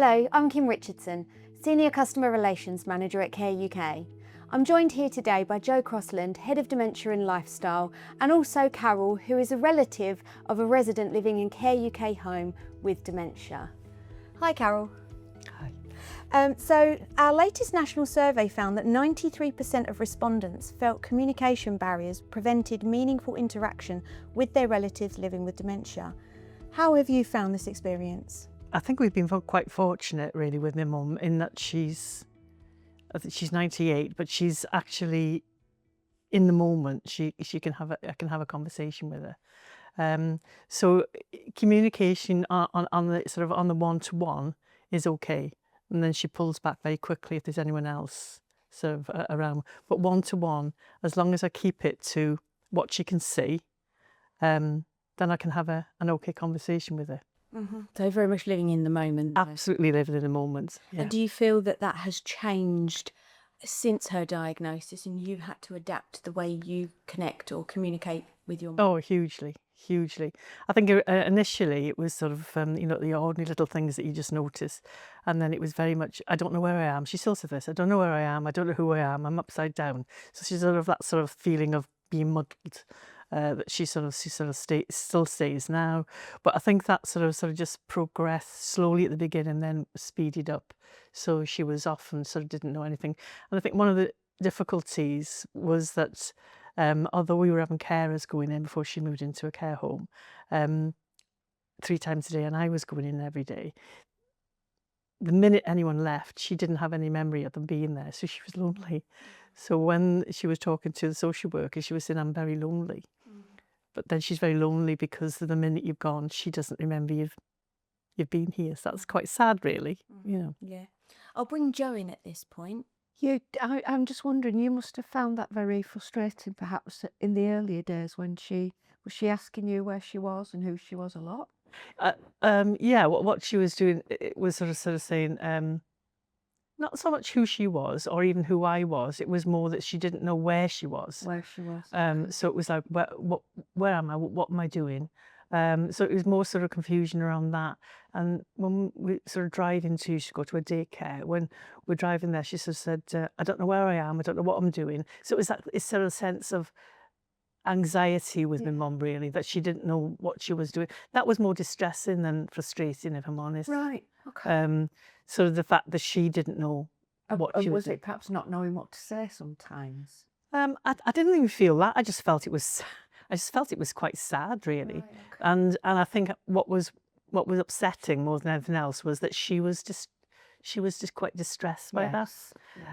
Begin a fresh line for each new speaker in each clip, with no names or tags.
Hello, I'm Kim Richardson, Senior Customer Relations Manager at Care UK. I'm joined here today by Jo Crossland, Head of Dementia and Lifestyle, and also Carol, who is a relative of a resident living in Care UK home with dementia. Hi Carol.
Hi.
So our latest national survey found that 93% of respondents felt communication barriers prevented meaningful interaction with their relatives living with dementia. How have you found this experience?
I think we've been quite fortunate really with my mum in that I think she's 98, but she's actually in the moment. I can have a conversation with her. So communication on the sort of on the one-to-one is okay, and then she pulls back very quickly if there's anyone else sort of around. But one-to-one, as long as I keep it to what she can see, then I can have an okay conversation with her.
Mm-hmm. So very much living in the moment.
Absolutely living in the moment. Yeah.
And do you feel that that has changed since her diagnosis and you've had to adapt the way you connect or communicate with your mum?
Oh, hugely. I think initially it was sort of, the ordinary little things that you just notice. And then it was very much, I don't know where I am. She still said this, I don't know where I am. I don't know who I am. I'm upside down. So she's sort of that sort of feeling of being muddled. That she still stays now, but I think that sort of just progressed slowly at the beginning and then speeded up. So she was off and sort of didn't know anything. And I think one of the difficulties was that although we were having carers going in before she moved into a care home 3 times a day, and I was going in every day, the minute anyone left, she didn't have any memory of them being there, so she was lonely. So when she was talking to the social worker, she was saying, I'm very lonely. But then she's very lonely because the minute you've gone, she doesn't remember you've been here. So that's quite sad, really.
Yeah. I'll bring Jo in at this point.
I'm just wondering, you must have found that very frustrating, perhaps in the earlier days when was she asking you where she was and who she was a lot?
Yeah, what she was doing, it was sort of saying, not so much who she was or even who I was. It was more that she didn't know where she was. So it was like, where am I? What am I doing? So it was more sort of confusion around that. And when we sort of she go to a daycare. When we're driving there, she sort of said, I don't know where I am. I don't know what I'm doing. So it was that it's sort of sense of anxiety with my mum, really, that she didn't know what she was doing. That was more distressing than frustrating, if I'm honest.
Right, okay.
Sort of the fact that she didn't know what she was doing.
Was it perhaps not knowing what to say sometimes?
I didn't even feel that. I just felt it was quite sad, really.
Right, okay.
And I think what was upsetting more than anything else was that she was just quite distressed by that.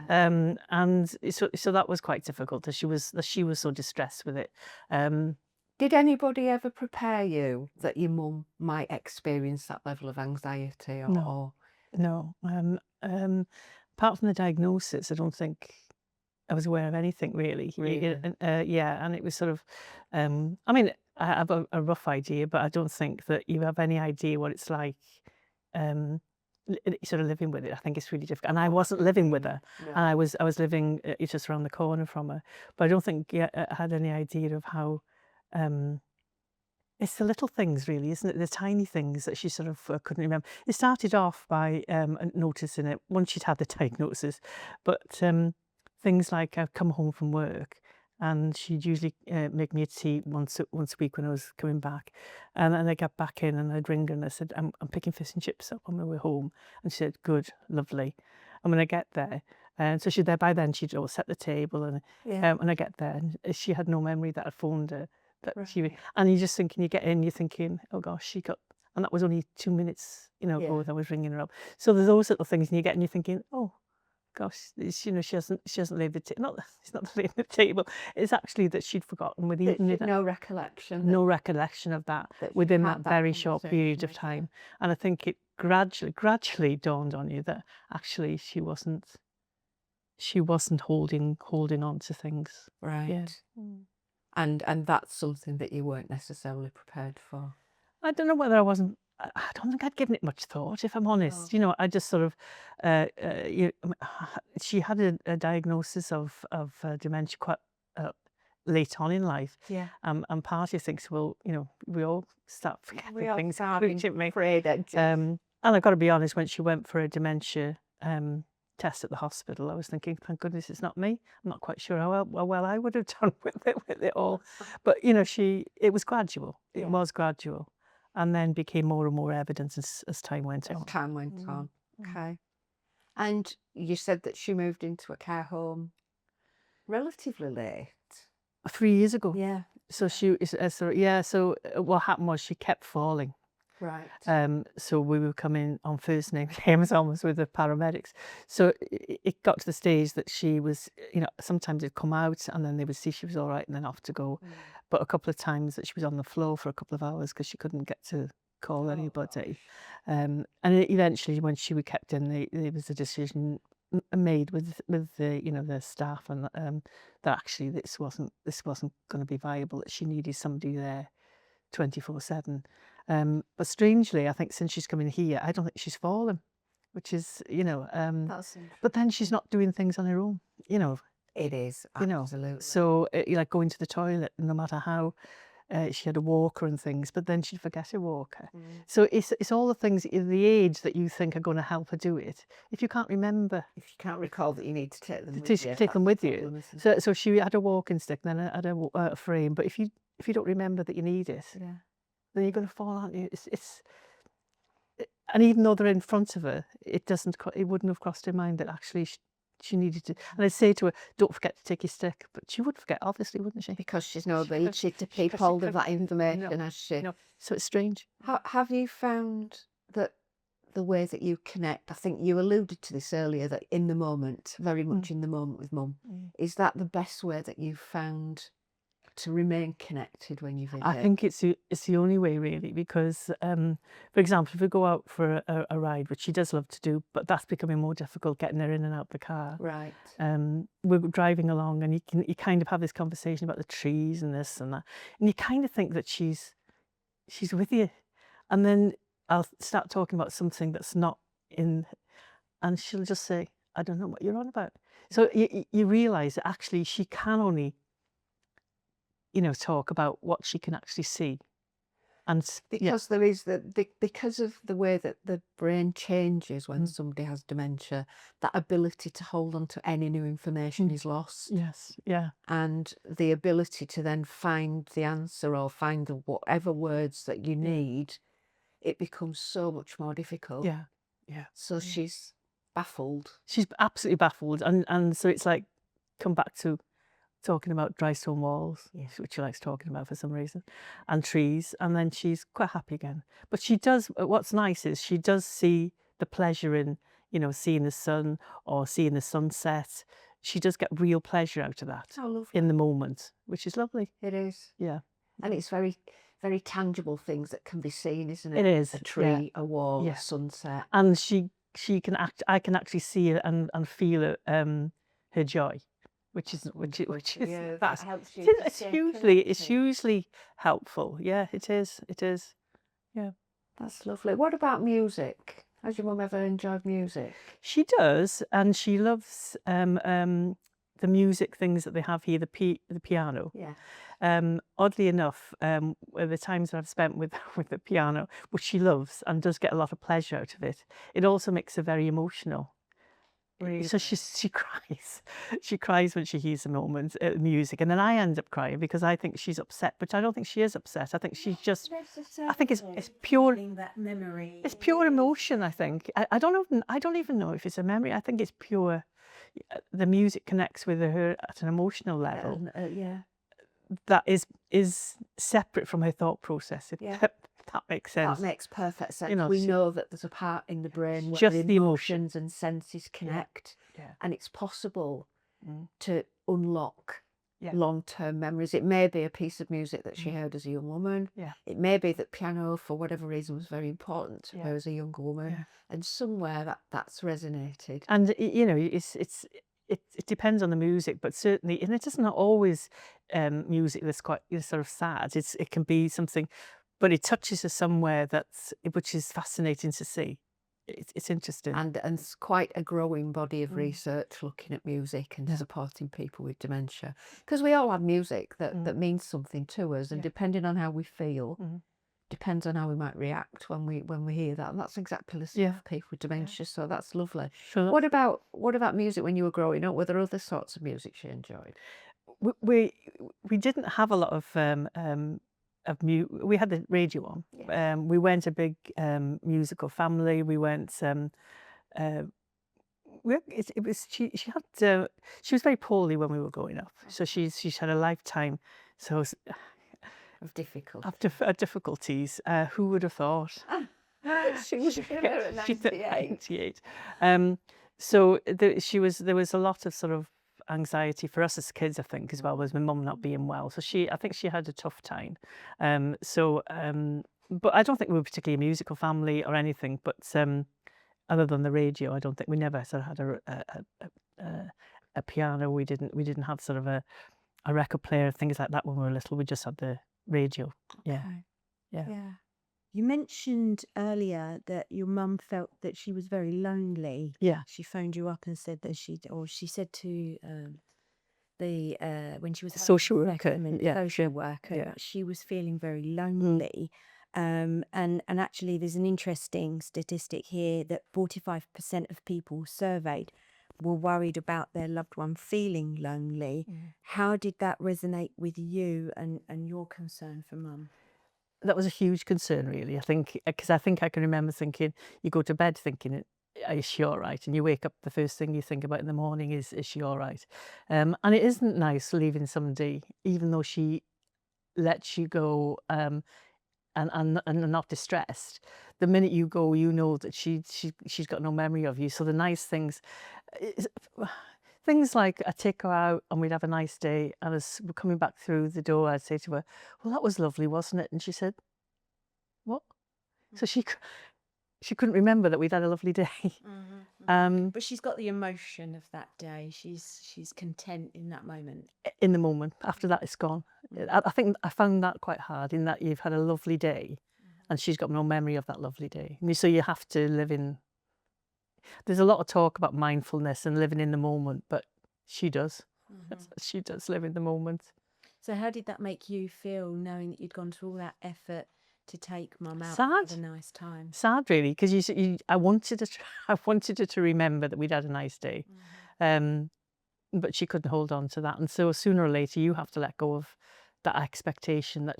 Yeah.
And so that was quite difficult, that she was so distressed with it.
Did anybody ever prepare you that your mum might experience that level of anxiety?
No. Apart from the diagnosis, I don't think I was aware of anything really. Yeah, and it was sort of, I mean, I have a rough idea, but I don't think that you have any idea what it's like, sort of living with it. I think it's really difficult. And I wasn't living with her,
No.
and I was living just around the corner from her. But I don't think I had any idea of how. It's the little things, really, isn't it? The tiny things that she sort of couldn't remember. It started off by noticing it once she'd had the diagnosis, but things like I'd come home from work and she'd usually make me a tea once a week when I was coming back, and then I got back in and I'd ring her and I said, I'm picking fish and chips up on my way home, and she said, good, lovely. And when I get there, and so by then she'd all set the table, and when I get there, and she had no memory that I'd phoned her. And you're just thinking, you get in, you're thinking, oh gosh, she got, and that was only 2 minutes, ago that I was ringing her up. So there's those little things, and you get, and you're thinking, oh gosh, she hasn't laid the table. It's not laying the table. It's actually that she'd forgotten with eating.
No recollection.
No recollection of that within that very short period of time. And I think it gradually dawned on you that actually she wasn't holding on to things.
Right.
Yeah.
And that's something that you weren't necessarily prepared for.
I don't know whether I wasn't. I don't think I'd given it much thought, if I'm honest. I just sort of. She had a diagnosis of dementia quite late on in life.
Yeah.
And part of you thinks, well, we all start forgetting things.
Afraid.
And I've got to be honest, when she went for a dementia test at the hospital, I was thinking, thank goodness it's not me. I'm not quite sure how well I would have done with it all. But you know, it was gradual. It
Yeah.
was gradual, and then became more and more evident as time went
As
on.
time went
Mm.
on. Okay. And you said that she moved into a care home relatively late.
3 years ago.
Yeah.
So So what happened was she kept falling.
Right.
So we were coming on first name names almost with the paramedics. So it got to the stage that she was, you know, sometimes it'd come out and then they would see she was all right and then off to go. But a couple of times that she was on the floor for a couple of hours because she couldn't get to call anybody. And eventually, when she was kept in, there was a decision made with the, you know, the staff and that actually this wasn't going to be viable. That she needed somebody there 24/7. But strangely, I think since she's come in here, I don't think she's fallen, which is, you know,
That's
but then she's not doing things on her own, you know,
It is,
you know.
absolutely.
So like going to the toilet, no matter how she had a walker and things, but then she'd forget her walker. So it's all the things in the age that you think are going to help her do it. If you can't remember,
If you can't recall that you need to take them with
to
you,
take them
that's
with
the problem,
you.
isn't it?
So she had a walking stick, then had a frame. But if you don't remember that you need it,
Yeah.
then you're going to fall, aren't you? And even though they're in front of her, it wouldn't have crossed her mind that actually she needed to. And I'd say to her, don't forget to take your stick. But she would forget, obviously, wouldn't she?
Because she's no
She
ability to keep
she
hold of
couldn't.
that information, has she?
No. So it's strange.
Have you found that the way that you connect, I think you alluded to this earlier, that in the moment, very much in the moment with mum, is that the best way that you've found to remain connected when you visit?
I think it's the only way, really, because, for example, if we go out for a ride, which she does love to do, but that's becoming more difficult getting her in and out the car.
Right.
We're driving along, and you kind of have this conversation about the trees and this and that, and you kind of think that she's with you, and then I'll start talking about something that's not in, and she'll just say, "I don't know what you're on about." So you realise that actually she can only, you know, talk about what she can actually see. And
Because there is because of the way that the brain changes when somebody has dementia, that ability to hold on to any new information is lost.
yes, yeah,
And the ability to then find the answer or find the whatever words that you need, it becomes so much more difficult.
yeah.
So she's baffled.
She's absolutely baffled, and so it's like, come back to talking about dry stone walls, which she likes talking about for some reason, and trees, and then she's quite happy again. But she does, what's nice is she does see the pleasure in, you know, seeing the sun or seeing the sunset. She does get real pleasure out of that
Oh, lovely.
in the moment, which is lovely.
It is.
Yeah.
And it's very, very tangible things that can be seen, isn't it?
It is,
A tree, a wall, a sunset.
And she can I can actually see it and feel it, her joy, which is
Yeah, that
that's
helps you.
it's hugely helpful. Yeah, it is. Yeah.
That's lovely. What about music? Has your mum ever enjoyed music?
She does, and she loves the music things that they have here, the piano.
Yeah.
Oddly enough, the times that I've spent with the piano, which she loves and does get a lot of pleasure out of it, it also makes her very emotional. So she cries. She cries when she hears the music, and then I end up crying because I think she's upset, but I don't think she is upset. I think she's just. I think it's pure.
That memory.
It's pure emotion. I think. I don't even know if it's a memory. I think it's pure. The music connects with her at an emotional level.
Yeah.
That is separate from her thought process. If that makes sense.
That makes perfect sense.
You know,
we know that there's a part in the brain where
just
the
the emotion.
emotions and senses connect,
Yeah.
and it's possible to unlock
Yeah.
long-term memories. It may be a piece of music that she heard as a young woman.
Yeah.
It may be that piano, for whatever reason, was very important to
Yeah.
her as a younger woman,
Yeah.
and somewhere that's resonated.
And you know, it depends on the music, but certainly, and it isn't always music that's quite, you know, sort of sad. It can be something, but it touches us somewhere which is fascinating to see. It's interesting.
And it's quite a growing body of research looking at music and supporting people with dementia. Because we all have music that means something to us, and depending on how we feel, depends on how we might react when we hear that. And that's exactly the same
Yeah.
for people with dementia. So that's lovely.
So
What about music when you were growing up? Were there other sorts of music she enjoyed?
we didn't have a lot of we had the radio on.
Yeah.
We weren't a big musical family. We weren't. It was she had she was very poorly when we were growing up, so she's had a lifetime. So
Of difficult.
of difficulties. Who would have thought?
She was here at
She's
98.
98. So there was a lot of sort of anxiety for us as kids, I think, as well, as my mum not being well. So I think she had a tough time. But I don't think we were particularly a musical family or anything. But other than the radio, I don't think we never sort of had a piano. We didn't have sort of a record player, things like that when we were little. We just had the radio. Yeah.
Okay.
Yeah.
Yeah.
You mentioned earlier that your mum felt that she was very lonely.
Yeah.
She phoned you up and said that she said to when she was
Social worker,
recommend
yeah.
social worker,
Yeah.
she was feeling very lonely. And actually, there's an interesting statistic here that 45% of people surveyed were worried about their loved one feeling lonely. How did that resonate with you and your concern for mum?
That was a huge concern, really. I think, because I think I can remember thinking, you go to bed thinking, is she all right? And you wake up, the first thing you think about in the morning is she all right? And it isn't nice leaving somebody, even though she lets you go and not distressed. The minute you go, you know that she's got no memory of you. So the nice things, things like I take her out and we'd have a nice day, and as we're coming back through the door, I'd say to her, "Well, that was lovely, wasn't it?" And she said, "What?" So she couldn't remember that we'd had a lovely day.
But she's got the emotion of that day. She's content in that moment.
In the moment. After that, it's gone. I think I found that quite hard, in that you've had a lovely day and she's got no memory of that lovely day. So you have to live in. There's a lot of talk about mindfulness and living in the moment, but she does. She does live in the moment.
So how did that make you feel, knowing that you'd gone through all that effort to take mum out
Sad.
and have a nice time?
Sad, really, because I wanted her to remember that we'd had a nice day, but she couldn't hold on to that. And so sooner or later, you have to let go of that expectation that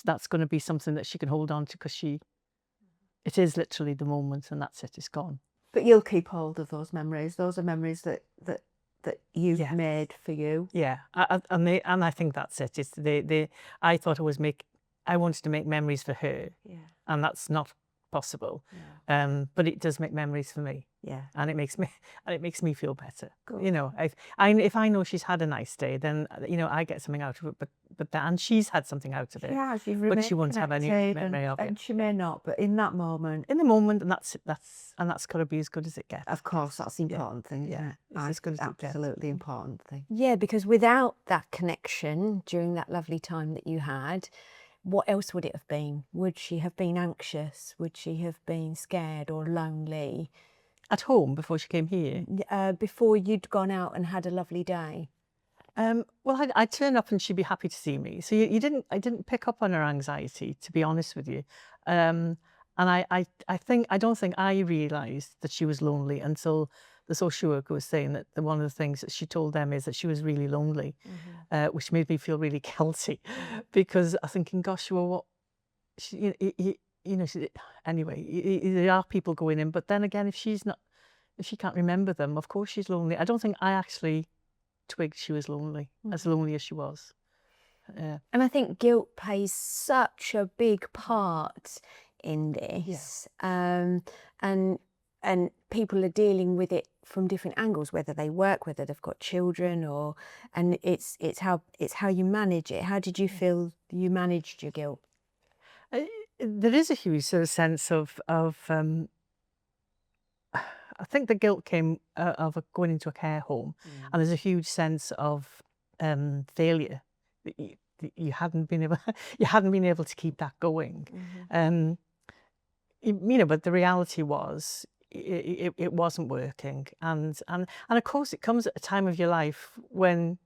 that's going to be something that she can hold on to, because it is literally the moment, and that's it. It's gone.
But you'll keep hold of those memories. Those are memories that you've
Yeah.
made for you.
Yeah, and I think that's it. It's I thought I wanted to make memories for her,
Yeah.
and that's not possible.
Yeah.
But it does make memories for me,
Yeah.
and it makes me feel better.
Good.
You know, if I know she's had a nice day, then I get something out of it. And she's had something out of it.
Yeah,
But she won't have any memory of it.
And she may not, but in that moment,
In the moment, and that's got to be as good as it gets.
of course, that's the important thing, isn't
Yeah,
it?
it's as good as it gets.
Absolutely important thing.
Yeah, because without that connection during that lovely time that you had, what else would it have been? Would she have been anxious? Would she have been scared or lonely
At home before she came here.
before you'd gone out and had a lovely day?
Well, I'd turn up and she'd be happy to see me. So I didn't pick up on her anxiety, to be honest with you. And I don't think I realised that she was lonely until the social worker was saying that one of the things that she told them is that she was really lonely, which made me feel really guilty, because I'm thinking, gosh, well, what? Anyway, there are people going in, but then again, if she can't remember them, of course she's lonely. I don't think I actually twigged she was lonely, as lonely as she was.
And I think guilt plays such a big part in this. And people are dealing with it from different angles, whether they work, whether they've got children, and it's how you manage it. How did you feel you managed your guilt?
There is a huge sort of sense of I think the guilt came of going into a care home, and there's a huge sense of failure. That you hadn't been able to keep that going. But the reality was it wasn't working, and of course it comes at a time of your life when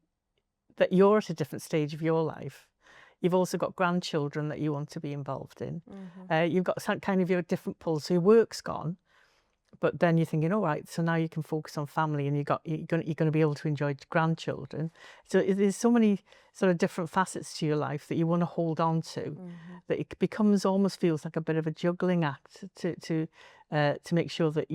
that you're at a different stage of your life. you've also got grandchildren that you want to be involved in. You've got some kind of your different pulls. So your work's gone, but then you're thinking, all right, so now you can focus on family, and you're going to be able to enjoy grandchildren. So there's so many sort of different facets to your life that you want to hold on to, that it becomes almost feels like a bit of a juggling act to make sure that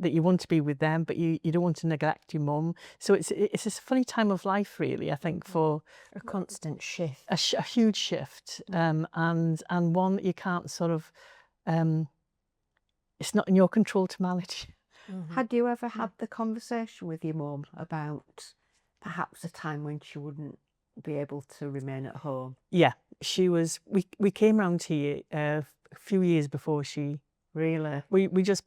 that you want to be with them, but you don't want to neglect your mum. So it's this funny time of life, really, I think, for
A constant shift.
a huge shift, and one that you can't sort of, it's not in your control to manage.
Had you ever had the conversation with your mum about perhaps a time when she wouldn't be able to remain at home?
Yeah, she was. We came round here a few years before she.
Really?
We just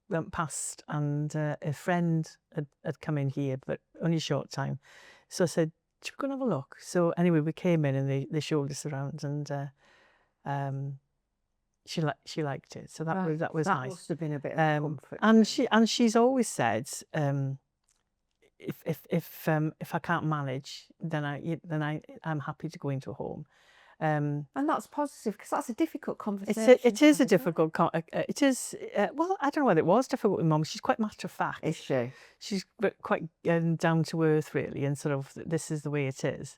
went past, and a friend had come in here, but only a short time. So I said, "Should we go and have a look?" So anyway, we came in, and they showed us around, and she liked it. So that was
That
nice.
must have been a bit of a comfort.
And she's always said, if I can't manage, then I'm happy to go into a home.
And that's positive, because that's a difficult conversation.
It is a difficult. It is. Well, I don't know whether it was difficult with Mum. She's quite matter of fact.
Is she?
She's quite down to earth, really, and sort of this is the way it is.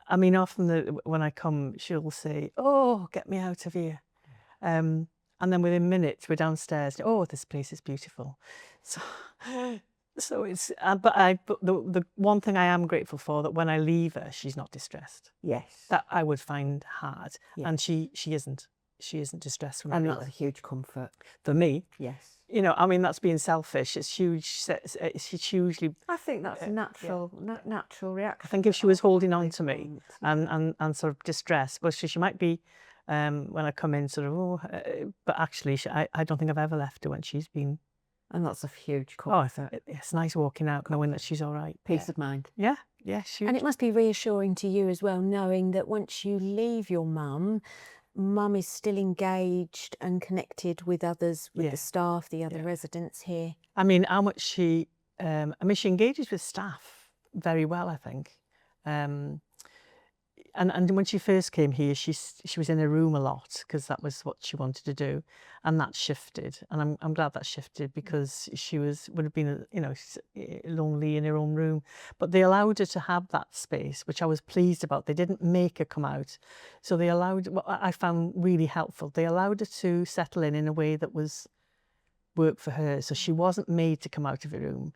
I mean, often when I come, she'll say, "Oh, get me out of here," and then within minutes we're downstairs. Oh, this place is beautiful. So it's. But the one thing I am grateful for, that when I leave her, she's not distressed.
Yes.
That I would find hard,
Yeah.
and she isn't. She isn't distressed when I
And
leave
that's a
her.
huge comfort.
For me,
Yes.
I mean, that's being selfish. It's huge. It's hugely.
I think that's a natural reaction.
I think if she was holding on to me and sort of distressed, well, she might be when I come in, sort of. But actually, I don't think I've ever left her when she's been.
And that's a huge
Oh,
comfort.
it's nice walking out knowing that she's all right.
Peace of mind.
Yeah, huge.
And it must be reassuring to you as well, knowing that once you leave your mum is still engaged and connected with others, with the staff, the other residents here.
I mean, how much she engages with staff very well, I think. And when she first came here, she was in a room a lot, because that was what she wanted to do, and that shifted. And I'm glad that shifted, because she would have been lonely in her own room. But they allowed her to have that space, which I was pleased about. They didn't make her come out, so they allowed. What I found really helpful, they allowed her to settle in a way that was work for her. So she wasn't made to come out of her room.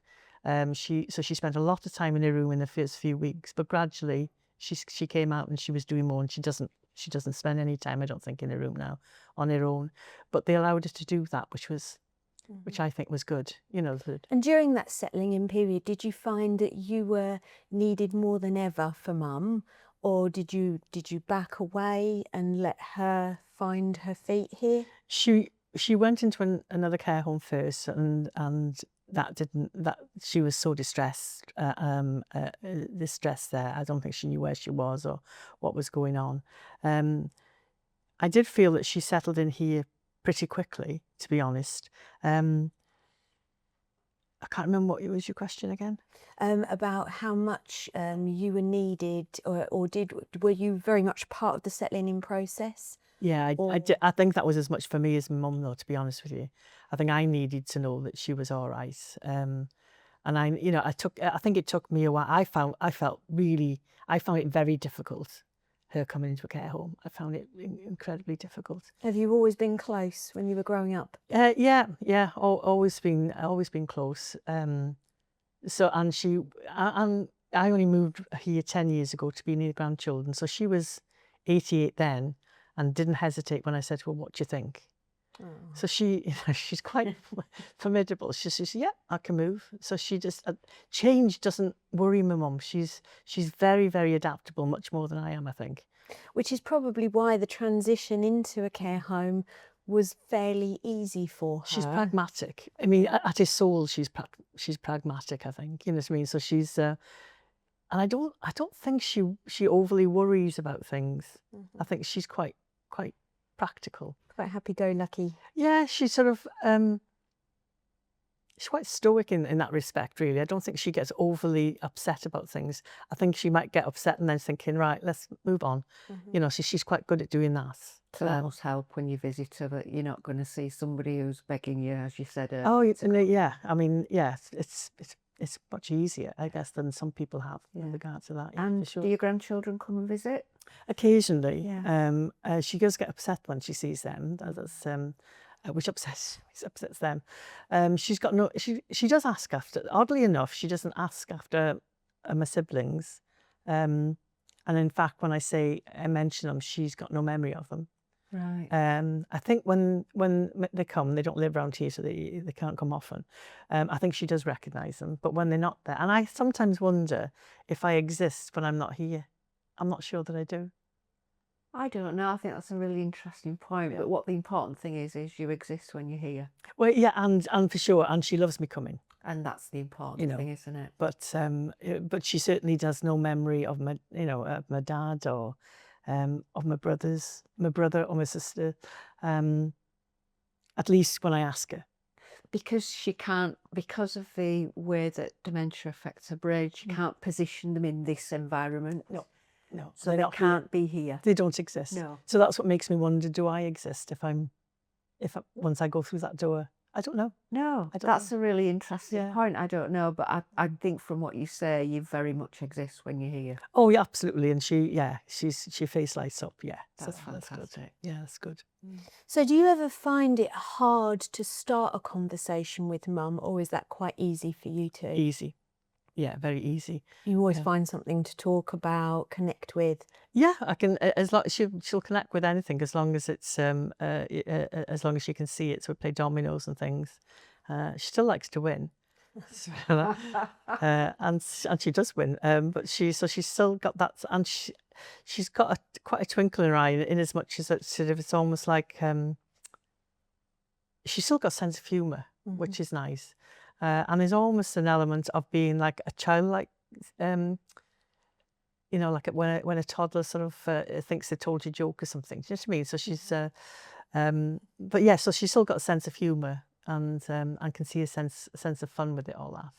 She spent a lot of time in her room in the first few weeks, but gradually. She came out and she was doing more, and she doesn't spend any time, I don't think, in her room now on her own. But they allowed her to do that, which I think was good.
And during that settling in period, did you find that you were needed more than ever for Mum, or did you back away and let her find her feet here?
She went into another care home first, and that she was so distressed, the stress there. I don't think she knew where she was or what was going on. I did feel that she settled in here pretty quickly, to be honest. I can't remember what was your question again.
About how much you were needed, or were you very much part of the settling in process?
Yeah, I think that was as much for me as my mum, though, to be honest with you. I think I needed to know that she was all right. And I think it took me a while. I found it very difficult, her coming into a care home. I found it incredibly difficult.
Have you always been close when you were growing up?
Yeah. Always been close. So, and I only moved here 10 years ago to be near grandchildren. So she was 88 then, and didn't hesitate when I said, "Well, what do you think?" Oh. So she's quite formidable. She says, "Yeah, I can move." So she just change doesn't worry my mum. She's very, very adaptable, much more than I am, I think.
Which is probably why the transition into a care home was fairly easy for her.
She's pragmatic. I mean, at her soul, she's pragmatic, I think. You know what I mean? So she's, and I don't think she overly worries about things. I think she's quite practical.
Quite happy-go-lucky.
Yeah, she's sort of, she's quite stoic in that respect, really. I don't think she gets overly upset about things. I think she might get upset and then thinking, right, let's move on. You know, she's quite good at doing that.
So that must help when you visit her, that you're not going to see somebody who's begging you, as you said.
Oh, yeah. I mean, yeah, it's much easier, I guess, than some people have with regard to that. Yeah,
And
for sure.
do your grandchildren come and visit?
Occasionally,
Yeah.
she does get upset when she sees them. That's which upsets them. She's got no. She does ask after. Oddly enough, she doesn't ask after my siblings. And in fact, when I mention them, she's got no memory of them.
Right.
I think when they come, they don't live around here, so they can't come often. I think she does recognise them, but when they're not there, and I sometimes wonder if I exist when I'm not here. I'm not sure that I do.
I don't know. I think that's a really interesting point. But what the important thing is you exist when you're here.
Well, yeah, and for sure, and she loves me coming.
And that's the important thing, isn't it?
But she certainly does no memory of my, of my dad or of my brother or my sister. At least when I ask her.
Because she can't, because of the way that dementia affects her brain, she can't position them in this environment.
No.
So they can't be here.
They don't exist.
No.
So that's what makes me wonder, do I exist once I go through that door? I don't know.
No, that's a really interesting point. I don't know, but I think from what you say, you very much exist when you're here.
Oh, yeah, absolutely. And she face lights up. Yeah,
That's fantastic.
That's good. Yeah, that's good.
So do you ever find it hard to start a conversation with mum, or is that quite easy for you two?
Easy. Yeah, very easy.
You always find something to talk about, connect with.
Yeah, I can. As long she'll connect with anything, as long as it's as long as she can see it. So we play dominoes and things. She still likes to win, and she does win. But she's still got that, and she's got quite a twinkle in her eye, in as much as that sort of, it's almost like she's still got a sense of humour, which is nice. And there's almost an element of being like a childlike, like when a toddler sort of thinks they told you a joke or something. Do you know what I mean? So she's, but yeah, so she's still got a sense of humour and can see a sense of fun with it, all that.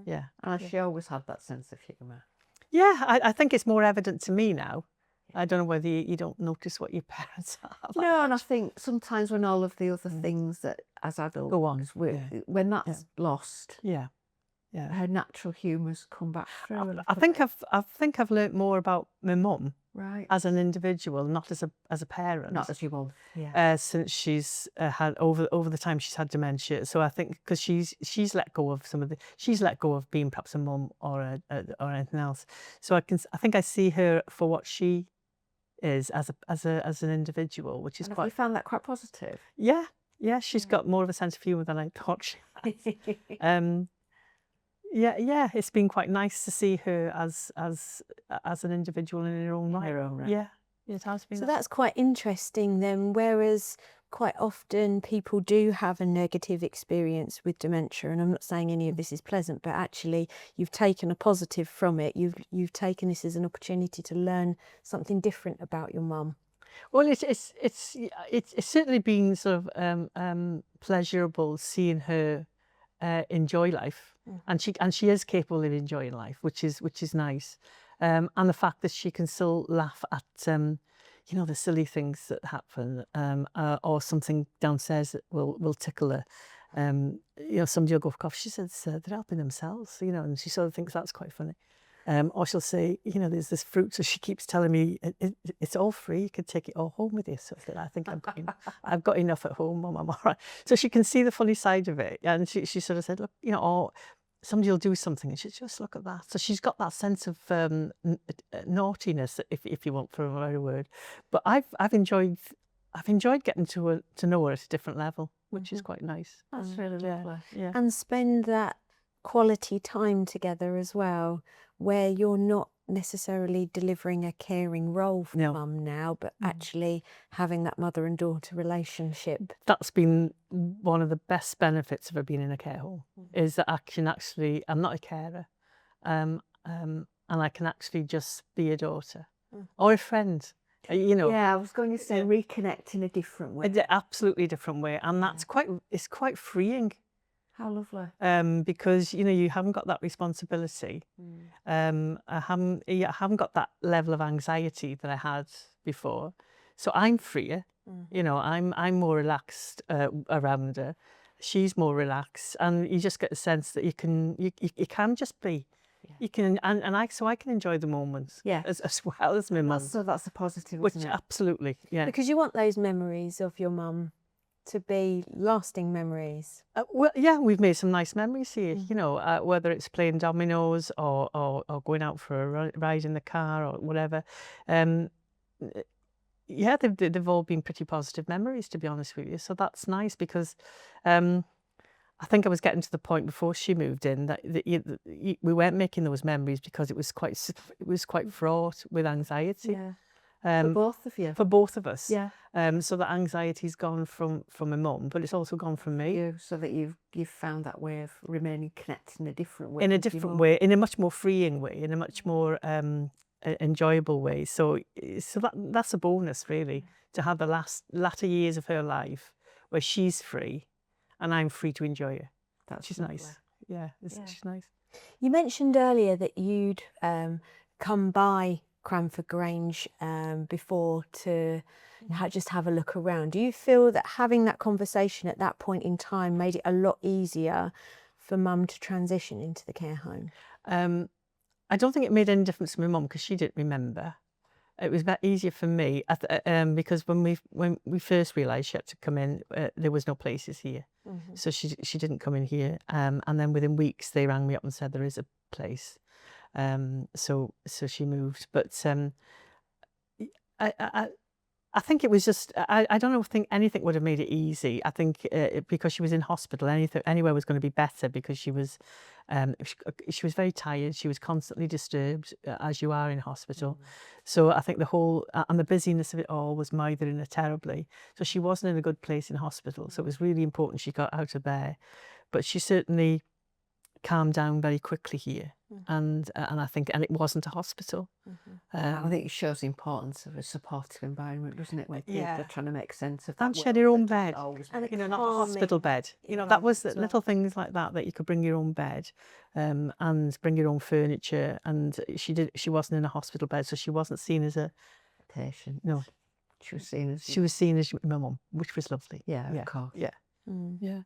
Yeah.
And she always had that sense of humour.
Yeah, I think it's more evident to me now. I don't know whether you don't notice what your parents have.
No, and I think sometimes when all of the other things that as adults
go on,
when that's lost, her natural humour's come back through.
I think I've learnt more about my mum,
right,
as an individual, not as a parent,
not as your mum,
since she's had over the time she's had dementia. So I think because she's let go of she's let go of being perhaps a mum or anything else. So I think I see her for what she is as an individual, which is
and
quite.
Have you found that quite positive?
Yeah, she's got more of a sense of humour than I thought she had. Yeah, it's been quite nice to see her as an individual in her own right. Yeah, it has been.
So that's quite interesting then, whereas quite often people do have a negative experience with dementia, and I'm not saying any of this is pleasant, but actually you've taken a positive from it. You've taken this as an opportunity to learn something different about your mum.
Well, it's certainly been sort of pleasurable seeing her enjoy life, and she is capable of enjoying life, which is nice, and the fact that she can still laugh at the silly things that happen, or something downstairs that will tickle her. Somebody will go for coffee. She says they're helping themselves, and she sort of thinks that's quite funny. Or she'll say, there's this fruit, so she keeps telling me it's all free. You can take it all home with you. So I think I've got enough at home, Mum. I'm all right. So she can see the funny side of it, and she sort of said, look, or somebody will do something, and she just look at that. So she's got that sense of naughtiness, if you want, for a better word. But I've enjoyed getting to know her at a different level, which is quite nice.
That's really lovely.
Yeah.
And spend that quality time together as well, where you're not necessarily delivering a caring role for mum now, but actually having that mother and daughter relationship.
That's been one of the best benefits of her being in a care home, is that I can actually, I'm not a carer, and I can actually just be a daughter or a friend.
Yeah, I was going to say reconnect in a different way.
Absolutely different way, and that's quite freeing.
How lovely.
Because you haven't got that responsibility. I haven't got that level of anxiety that I had before, so I'm freer. I'm more relaxed around her. She's more relaxed, and you just get the sense that you can just be. You can, so I can enjoy the moments as well as my mum.
So that's a positive,
Which
isn't it?
absolutely, yeah.
Because you want those memories of your mum to be lasting memories.
Well, yeah, we've made some nice memories here. Whether it's playing dominoes or going out for a ride in the car or whatever. Yeah, they've all been pretty positive memories, to be honest with you. So that's nice, because I think I was getting to the point before she moved in that we weren't making those memories because it was quite fraught with anxiety.
Yeah. For both of you.
For both of us.
Yeah.
So the anxiety's gone from my mum, but it's also gone from me.
So that you've found that way of remaining connected in a different way.
In a different way, in a much more freeing way, in a much more enjoyable way. So that's a bonus, really, to have the latter years of her life where she's free and I'm free to enjoy it. She's nice. Yeah, she's nice.
You mentioned earlier that you'd come by Cranford Grange before to just have a look around. Do you feel that having that conversation at that point in time made it a lot easier for mum to transition into the care home?
I don't think it made any difference to my mum because she didn't remember. It was easier for me because when we first realised she had to come in, there was no places here, so she didn't come in here. And then within weeks they rang me up and said there is a place. So she moved, but I think it was just I don't think anything would have made it easy. I think because she was in hospital, anywhere was going to be better because she was very tired. She was constantly disturbed, as you are in hospital. So I think the whole and the busyness of it all was mithering her terribly. So she wasn't in a good place in hospital. So it was really important she got out of there. But she certainly calmed down very quickly here, and I think it wasn't a hospital.
I think it shows the importance of a supportive environment, doesn't it? Where people are trying to make sense of that.
And she had her own bed,
and
not a hospital bed. That was little things like that you could bring your own bed, and bring your own furniture. And she wasn't in a hospital bed, so she wasn't seen as a
patient.
No,
she was seen as
my mum, which was lovely.
Yeah, of course.
Yeah.
Yeah.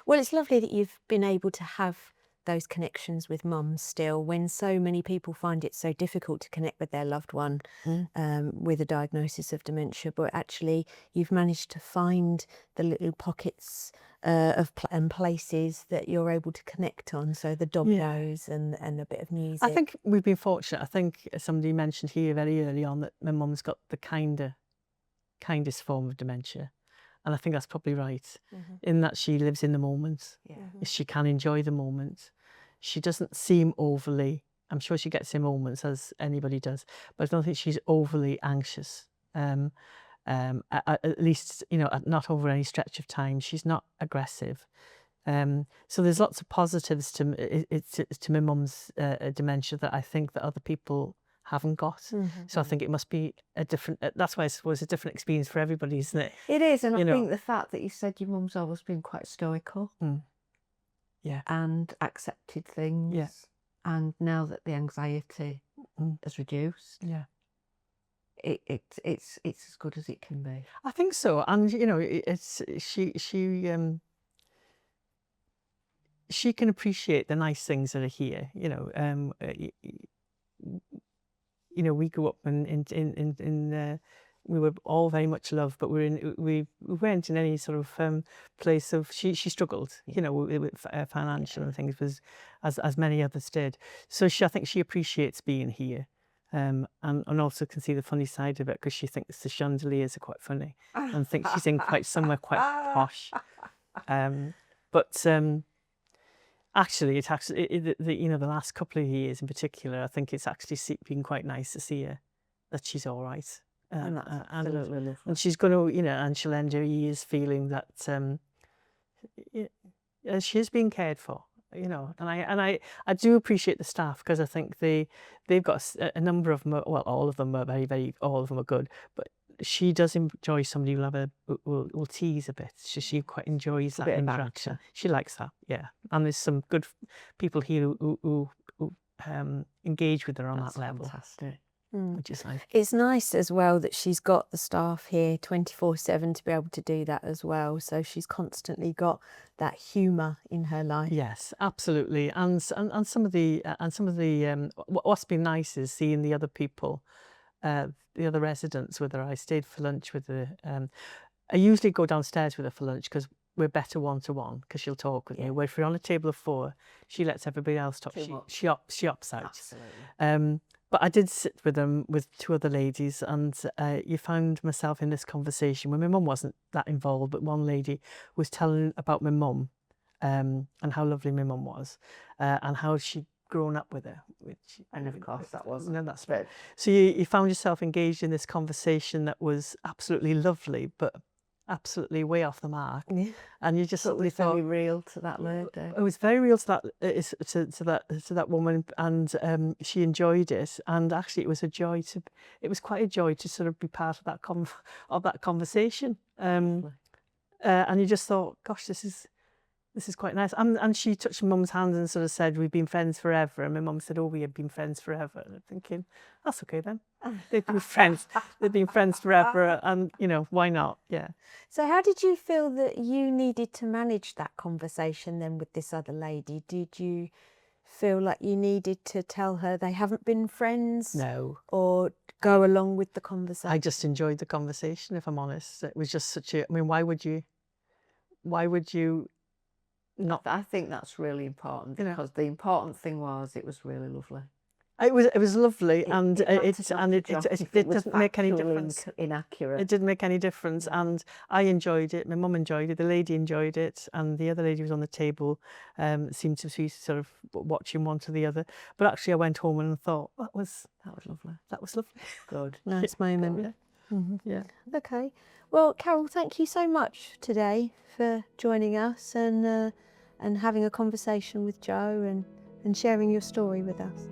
Well, it's lovely that you've been able to have those connections with mum still, when so many people find it so difficult to connect with their loved one with a diagnosis of dementia. But actually you've managed to find the little pockets of places that you're able to connect on. So the dominoes and a bit of music.
I think we've been fortunate. I think somebody mentioned here very early on that my mum's got the kindest form of dementia. And I think that's probably right, in that she lives in the moment. She can enjoy the moment. She doesn't seem overly, I'm sure she gets in moments as anybody does, but I don't think she's overly anxious. At least, not over any stretch of time. She's not aggressive. So there's lots of positives to my mum's dementia that I think that other people haven't got. So I think it must be a different, that's why I suppose a different experience for everybody, isn't it?
It is, and I think the fact that you said your mum's always been quite stoical and accepted things, and now that the anxiety has reduced, it's as good as it can be.
I think so. And she can appreciate the nice things that are here. We grew up in we were all very much loved, but we weren't in any sort of place of. She struggled, with financial and things, as many others did. So I think she appreciates being here, and also can see the funny side of it, because she thinks the chandeliers are quite funny and thinks she's in somewhere quite posh. But actually, the last couple of years in particular, I think it's actually been quite nice to see her, that she's all right.
And that's absolutely lovely.
And she's going to, and she'll end her years feeling that she is being cared for, And I do appreciate the staff, because I think they've got a number of them. Well, all of them are all of them are good, but she does enjoy somebody who'll have will tease a bit. She quite enjoys that
bit of
interaction.
banter.
She likes that, yeah. And there's some good people here who engage with her on
That's
that level,
fantastic.
which is nice.
It's nice as well that she's got the staff here 24/7 to be able to do that as well. So she's constantly got that humour in her life.
Yes, absolutely. And some of the what's been nice is seeing the other people, the other residents with her. I stayed for lunch with her. I usually go downstairs with her for lunch because we're better one-to-one, because she'll talk with me. Where if we're on a table of 4, she lets everybody else talk. She opts out.
Absolutely.
But I did sit with them with 2 other ladies, and you found myself in this conversation where my mum wasn't that involved, but one lady was telling about my mum, and how lovely my mum was, and how she'd grown up with her.
And of course that was.
No, that's right. So you found yourself engaged in this conversation that was absolutely lovely, but absolutely way off the mark.
Yeah.
And you just
So it
suddenly
was
thought,
very real to that lady.
it was very real to that to that woman, and she enjoyed it. And actually, it was quite a joy to sort of be part of that conversation. And you just thought, gosh, this is quite nice. And she touched my mum's hand and sort of said, we've been friends forever. And my mum said, oh, we have been friends forever. And I'm thinking, that's okay then. They've been friends. They've been friends forever. And, why not? Yeah.
So how did you feel that you needed to manage that conversation then with this other lady? Did you feel like you needed to tell her they haven't been friends?
No.
Or go along with the conversation?
I just enjoyed the conversation, if I'm honest. It was just why would you not?
I think that's really important, because the important thing was it was really lovely.
It was lovely, and it
was
doesn't make any
factually
difference.
Inaccurate.
It didn't make any difference, and I enjoyed it. My mum enjoyed it. The lady enjoyed it, and the other lady was on the table, seemed to be sort of watching one to the other. But actually, I went home and thought that was lovely. That was lovely.
Good.
Nice moment.
Yeah. Yeah.
Okay. Well, Carol, thank you so much today for joining us and having a conversation with Jo and sharing your story with us.